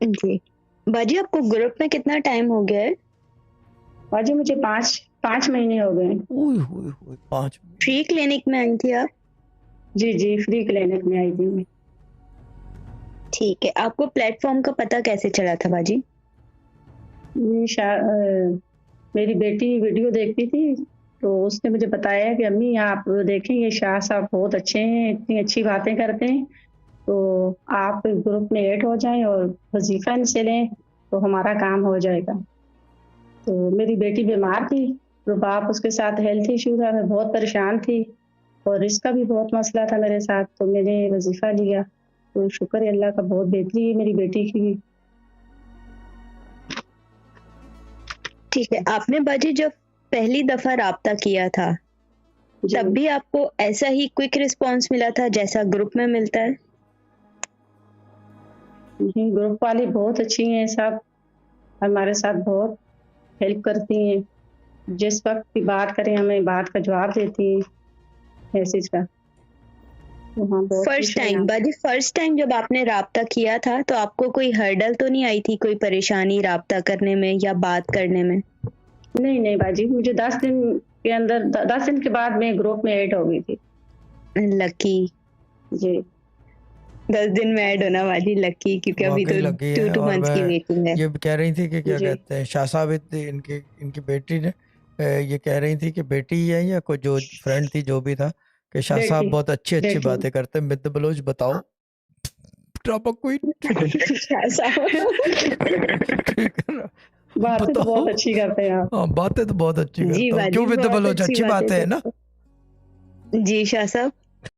जी। बाजी आपको ग्रुप में कितना टाइम हो गया है? बाजी मुझे 5 महीने हो गए। ओए होए होए 5 फ्री क्लिनिक में आई थी आप? जी, जी, फ्री क्लिनिक में आई थी मैं। ठीक है। आपको प्लेटफ़ॉर्म का पता कैसे चला था बाजी? मेरी बेटी वीडियो देखती थी, तो उसने मुझे बताया कि अम्मी आप देखें ये शाह साहब बहुत अच्छे हैं, इतनी अच्छी बातें करते हैं, तो आप ग्रुप में ऐड हो जाएँ और वज़ीफ़ा इनसे लें, तो हमारा काम हो जाएगा। तो मेरी बेटी बीमार थी, तो बाप उसके साथ हेल्थ इश्यू था, मैं बहुत परेशान थी और इसका भी बहुत मसला था मेरे साथ, तो मैंने वज़ीफ़ा लिया। तो शुक्र है अल्लाह का, बहुत बेहतरी है मेरी बेटी की भी। ठीक है। आपने बाजी जब पहली दफ़ा राब्ता किया था, जी। तब भी आपको ऐसा ही क्विक रिस्पॉन्स मिला था जैसा ग्रुप में मिलता है? नहीं, ग्रुप वाली बहुत अच्छी हैं सब, हमारे साथ बहुत हेल्प करती हैं। जिस वक़्त भी बात करें हमें बात का जवाब देती हैं, मैसेज का। तो हाँ, बहुत फर्स्ट खुश हैं टाइम हम। बाजी फर्स्ट टाइम जब आपने राब्ता किया था, तो आपको कोई हर्डल तो नहीं आई थी, कोई परेशानी राब्ता करने में या बात करने में? नहीं, नहीं बाजी, मुझे 10 दिन के अंदर 10 दिन के बाद मैं ग्रुप में ऐड हो गई थी। लकी। जी। 10 दिन में ऐड होना बाजी लकी, क्योंकि अभी वाकई तो लगी 2 है। 2 और मंथ्स की मैं वेटिंग है। ये कह रही थी कि क्या जी। कहते हैं शाह साहब इनकी इनकी बेटी ने ये कह रही थी कि बेटी ही है या कोई जो फ्रेंड थी जो भी था कि शाह साहब बेटी, बहुत अच्छी अच्छी बेटी। बातें करते हैं। मिद बलोच बताओ ड्रामा क्वीन। शाह साहब। ठीक है ना, बातें तो बताओ। बहुत अच्छी करते हैं आप। हाँ बातें तो बहुत अच्छी जी करता हूँ, बाजी क्यों मिद बहुत बलोच अच्छी अच्छी बातें बातें है ना। करते हैं। जी शाह साहब।